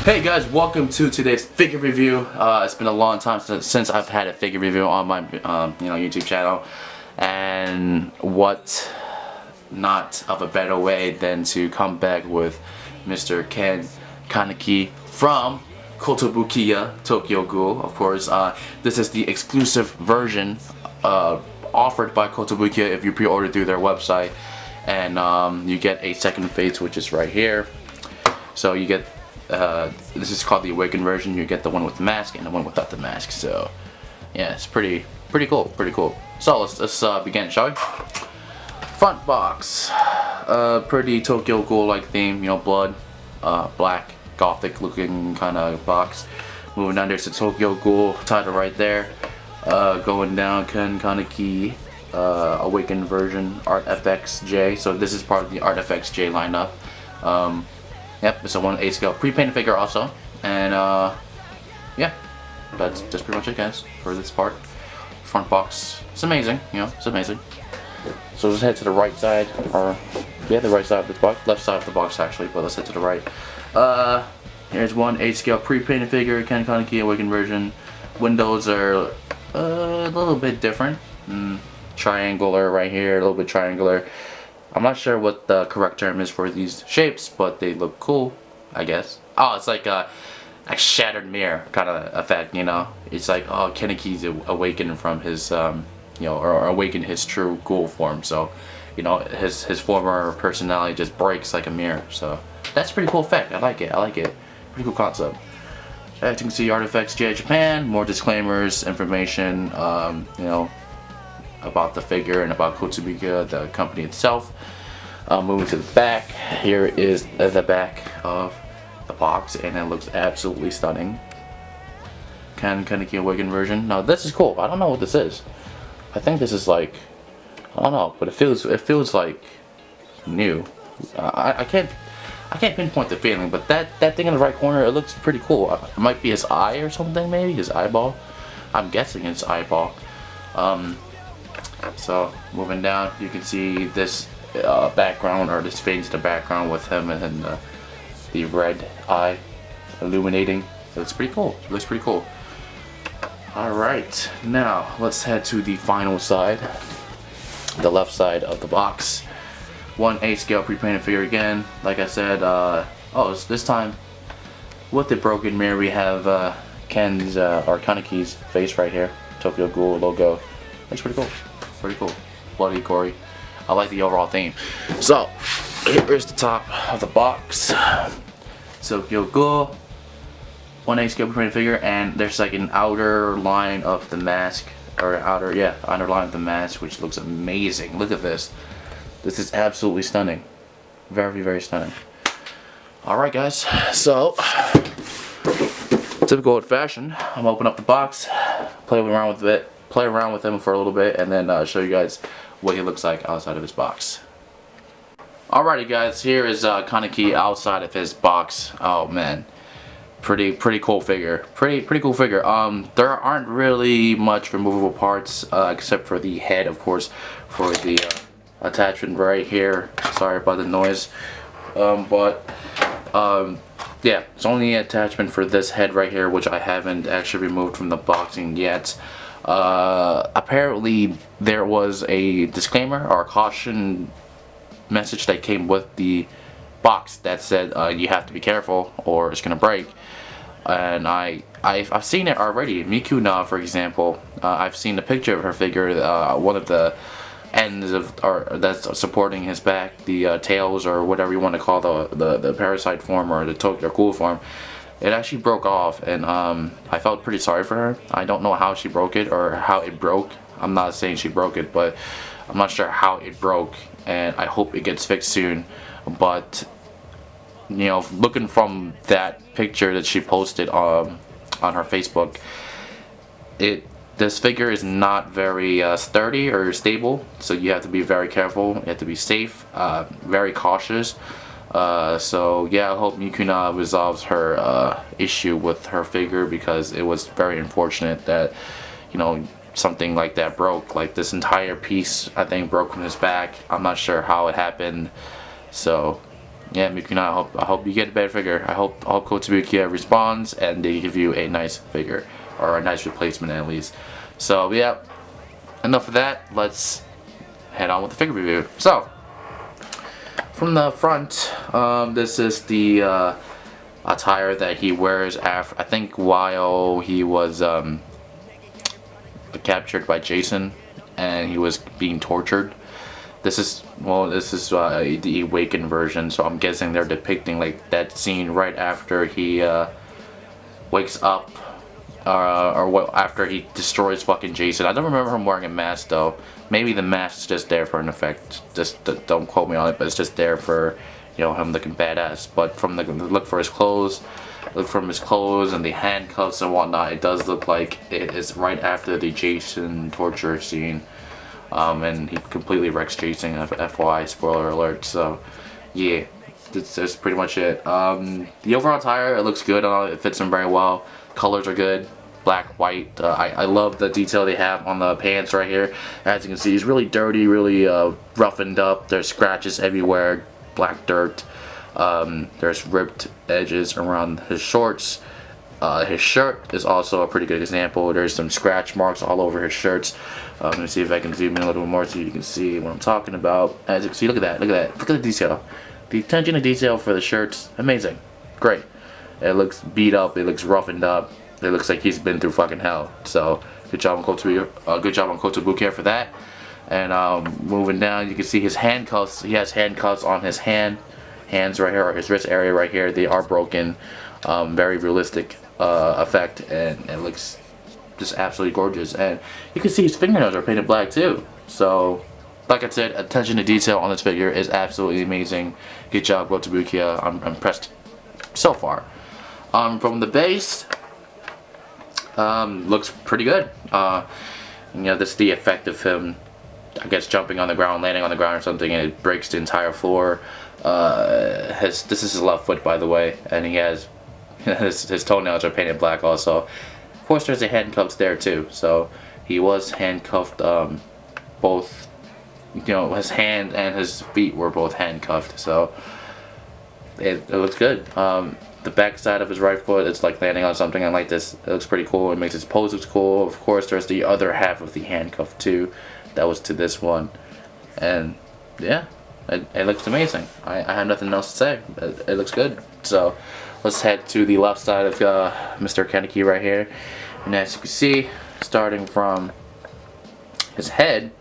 Hey guys, welcome to today's figure review. It's been a long time since I've had a figure review on my YouTube channel, and what not of a better way than to come back with Mr. Kaneki from Kotobukiya Tokyo Ghoul. Of course, this is the exclusive version offered by Kotobukiya if you pre-order through their website, and you get a second face, which is right here. So you get this is called the awakened version. You get the one with the mask and the one without the mask. So yeah, it's pretty cool, So let's begin, shall we? Front box, pretty Tokyo Ghoul like theme, blood, black, gothic looking kind of box. Moving down, there's the Tokyo Ghoul title right there. Going down, Kaneki awakened version, ARTFX-J. So this is part of the ARTFX-J lineup. Yep, it's a 1/8 scale pre-painted figure also, and yeah, that's pretty much it, guys, for this part. Front box, it's amazing, it's amazing. So let's head to the right side, or yeah, the right side of the box, left side of the box actually, but let's head to the right. Here's 1/8 scale pre-painted figure, Kaneki awakened version. Windows are a little bit different, triangular right here, a little bit triangular. I'm not sure what the correct term is for these shapes, but they look cool, I guess. Oh, it's like a shattered mirror kind of effect, It's like, oh, Kaneki's awakened from his, or awakened his true ghoul form. So, his former personality just breaks like a mirror. So that's a pretty cool effect. I like it. Pretty cool concept. As you can see, ARTFX-J Japan. More disclaimers, information, about the figure and about Kotobukiya, the company itself. Moving to the back, here is the back of the box, and it looks absolutely stunning. Kaneki awakened version. Now this is cool. I don't know what this is. I think this is like, I don't know, but it feels like new. I can't pinpoint the feeling, but that thing in the right corner, it looks pretty cool. It might be his eye or something, maybe his eyeball. I'm guessing it's eyeball. So moving down, you can see this background, or this fades to the background with him and the red eye illuminating. It looks pretty cool. Alright, now let's head to the final side, the left side of the box. 1/8 scale pre-painted figure again. Like I said, this time with the broken mirror we have Ken's or Kaneki's face right here. Tokyo Ghoul logo. Looks pretty cool. Bloody, gory. I like the overall theme. So here's the top of the box. Tokyo Ghoul, 1/8 scale pre-painted figure, and there's like an outer line of the mask, or outer line of the mask, which looks amazing. Look at this. This is absolutely stunning. Very stunning. Alright guys, so typical old fashioned, I'm gonna open up the box, play around with him for a little bit, and then show you guys what he looks like outside of his box. Alrighty guys, here is Kaneki outside of his box. Oh man, pretty cool figure. Pretty cool figure. There aren't really much removable parts except for the head, of course, for the attachment right here. Sorry about the noise, yeah, it's only an attachment for this head right here, which I haven't actually removed from the boxing yet. Apparently there was a disclaimer or a caution message that came with the box that said you have to be careful or it's gonna break, and I've seen it already. Mikuna, for example, I've seen a picture of her figure, one of the ends of, or that's supporting his back, the tails or whatever you want to call the parasite form or the Tokyo Ghoul form. It actually broke off, and I felt pretty sorry for her. I don't know how she broke it or how it broke. I'm not saying she broke it, but I'm not sure how it broke, and I hope it gets fixed soon. But looking from that picture that she posted on her Facebook, this figure is not very sturdy or stable, so you have to be very careful. You have to be safe, very cautious. So yeah, I hope Mikuna resolves her issue with her figure, because it was very unfortunate that something like that broke. Like this entire piece, I think, broke from his back. I'm not sure how it happened, so yeah, Mikuna, I hope you get a better figure. I hope Kotobukiya responds and they give you a nice figure, or a nice replacement at least. So yeah, enough of that. Let's head on with the figure review. So from the front, this is the attire that he wears after, I think, while he was captured by Jason and he was being tortured. This is the awakened version, so I'm guessing they're depicting like that scene right after he wakes up, or what, after he destroys fucking Jason. I don't remember him wearing a mask though. Maybe the mask's just there for an effect. Just don't quote me on it, but it's just there for, you know, him looking badass. But from the look for his clothes, and the handcuffs and whatnot, it does look like it is right after the Jason torture scene. And he completely wrecks Jason, FYI, spoiler alert. So yeah, that's pretty much it. The overall attire, it looks good. It fits him very well. Colors are good, black, white. I love the detail they have on the pants right here. As you can see, he's really dirty, really roughened up. There's scratches everywhere, black dirt. There's ripped edges around his shorts. His shirt is also a pretty good example. There's some scratch marks all over his shirts. Let me see if I can zoom in a little bit more so you can see what I'm talking about. As you can see, look at that, look at the detail. The attention to detail for the shirts, amazing, great. It looks beat up, it looks roughened up, it looks like he's been through fucking hell. So good job on Kotobukiya for that. And moving down, you can see his handcuffs. He has handcuffs on his hands right here, or his wrist area right here. They are broken. Very realistic effect, and it looks just absolutely gorgeous. And you can see his fingernails are painted black too. So like I said, attention to detail on this figure is absolutely amazing. Good job, Kotobukiya. I'm impressed so far. From the base, looks pretty good. You know, this is the effect of him, I guess, jumping on the ground, landing on the ground or something, and it breaks the entire floor. This is his left foot, by the way, and he has his toenails are painted black also. Of course, there's the handcuffs there too. So he was handcuffed. Both, you know, his hand and his feet were both handcuffed. So it looks good. The back side of his right foot, it's like landing on something. I like this. It looks pretty cool. It makes his pose looks cool. Of course, there's the other half of the handcuff too. That was to this one, and yeah, it looks amazing. I have nothing else to say. It looks good. So let's head to the left side of Mr. Kaneki right here, and as you can see, starting from his head.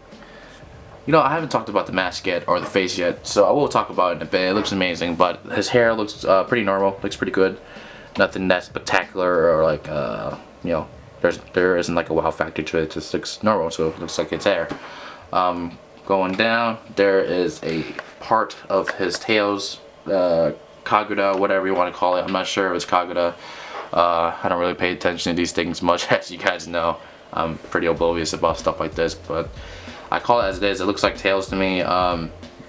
You know, I haven't talked about the mask yet, or the face yet, so I will talk about it in a bit. It looks amazing, but his hair looks pretty normal, looks pretty good. Nothing that spectacular, or like, you know, there isn't like a wow factor to it. It just looks normal, so it looks like it's hair. Going down, there is a part of his tails, Kaguda, whatever you want to call it. I'm not sure if it's Kaguda. I don't really pay attention to these things much, as you guys know. I'm pretty oblivious about stuff like this, but I call it as it is. It looks like tails to me.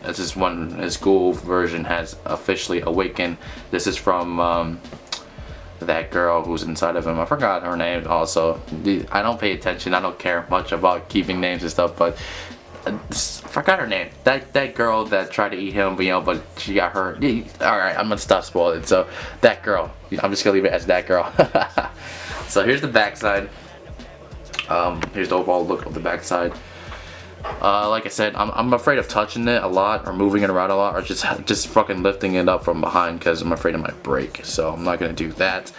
This is when his Ghoul version has officially awakened. This is from that girl who's inside of him. I forgot her name also. I don't pay attention. I don't care much about keeping names and stuff, but I forgot her name. That girl that tried to eat him, but, you know, but she got hurt. Alright, I'm gonna stop spoiling. So that girl. I'm just gonna leave it as that girl. So here's the backside. Here's the overall look of the backside. Like I said, I'm afraid of touching it a lot, or moving it around a lot, or just fucking lifting it up from behind, because I'm afraid it might break. So I'm not gonna do that.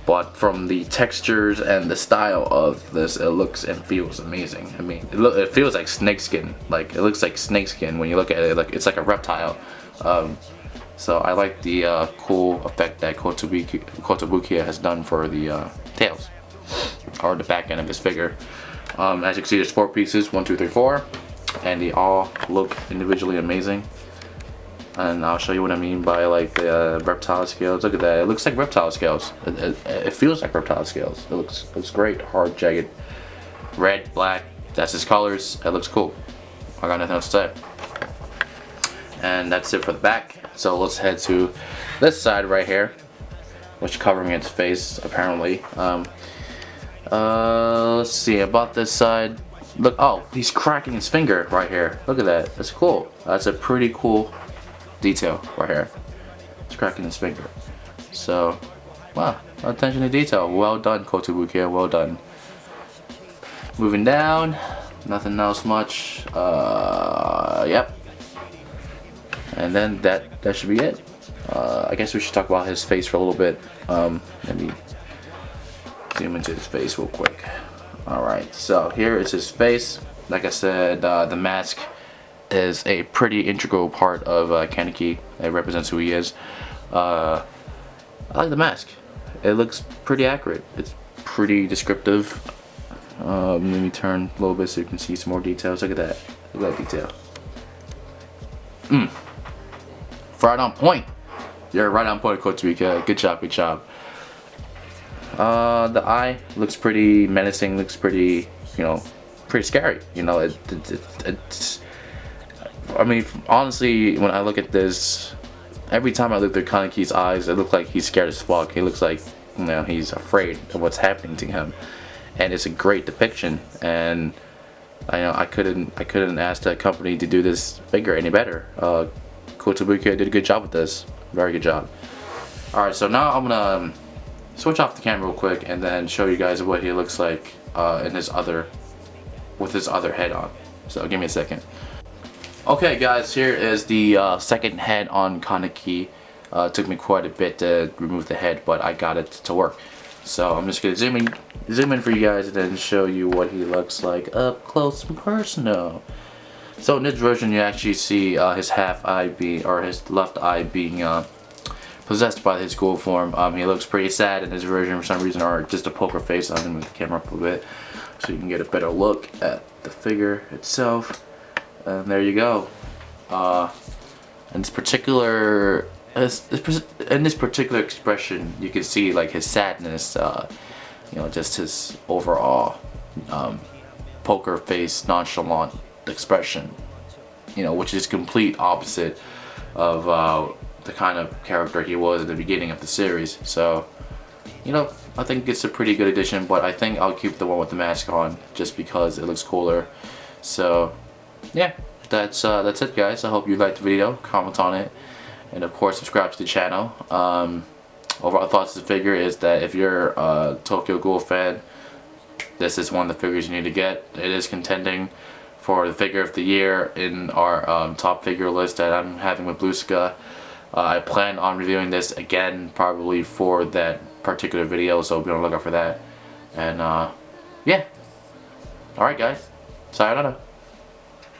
But from the textures and the style of this, it looks and feels amazing. I mean, it feels like snakeskin. Like, it looks like snakeskin when you look at it. Like, it's like a reptile. So I like the cool effect that Kotobukiya has done for the tails, or the back end of this figure. As you can see, there's 4 pieces, 1, 2, 3, 4, and they all look individually amazing. And I'll show you what I mean by like the reptile scales. Look at that, it looks like reptile scales. It feels like reptile scales. It looks great, hard, jagged, red, black. That's his colors. It looks cool. I got nothing else to say. And that's it for the back. So let's head to this side right here, which covering its face apparently. Let's see about this side. Look, oh, he's cracking his finger right here. Look at that. That's cool. That's a pretty cool detail right here. It's cracking his finger. So, wow, attention to detail. Well done, Kotobukiya, well done. Moving down, nothing else much. Yep. And then that should be it. I guess we should talk about his face for a little bit. Let me zoom into his face real quick. Alright, so here is his face. Like I said, the mask is a pretty integral part of Kaneki. It represents who he is. I like the mask. It looks pretty accurate. It's pretty descriptive. Let me turn a little bit so you can see some more details. Look at that. Look at that detail. Right on point. You're right on point, Kotobukiya. Good job, good job. The eye looks pretty menacing. Looks pretty, you know, pretty scary. You know, it's. I mean, honestly, when I look at this, every time I look through Kaneki's eyes, it looks like he's scared as fuck. He looks like, you know, he's afraid of what's happening to him, and it's a great depiction. And I couldn't ask the company to do this figure any better. Kotobukiya did a good job with this. Very good job. Alright, so now I'm gonna switch off the camera real quick and then show you guys what he looks like with his other head on. So give me a second. Okay guys, here is the second head on Kaneki. It took me quite a bit to remove the head, but I got it to work. So I'm just gonna zoom in for you guys and then show you what he looks like up close and personal. So in this version, you actually see his half eye his left eye being possessed by his ghoul form. He looks pretty sad in this version for some reason, or just a poker face. I'm gonna move the camera up a bit so you can get a better look at the figure itself. And there you go. In this particular expression, you can see like his sadness. You know, just his overall poker face, nonchalant expression, you know, which is complete opposite of the kind of character he was at the beginning of the series. So, you know, I think it's a pretty good addition, but I think I'll keep the one with the mask on just because it looks cooler. So, yeah, that's it, guys. I hope you liked the video. Comment on it, and of course, subscribe to the channel. Overall thoughts of the figure is that if you're a Tokyo Ghoul fan, this is one of the figures you need to get. It is contending for the figure of the year in our top figure list that I'm having with Blueska. I plan on reviewing this again probably for that particular video, so be on the lookout for that. And yeah, alright guys, sayonara.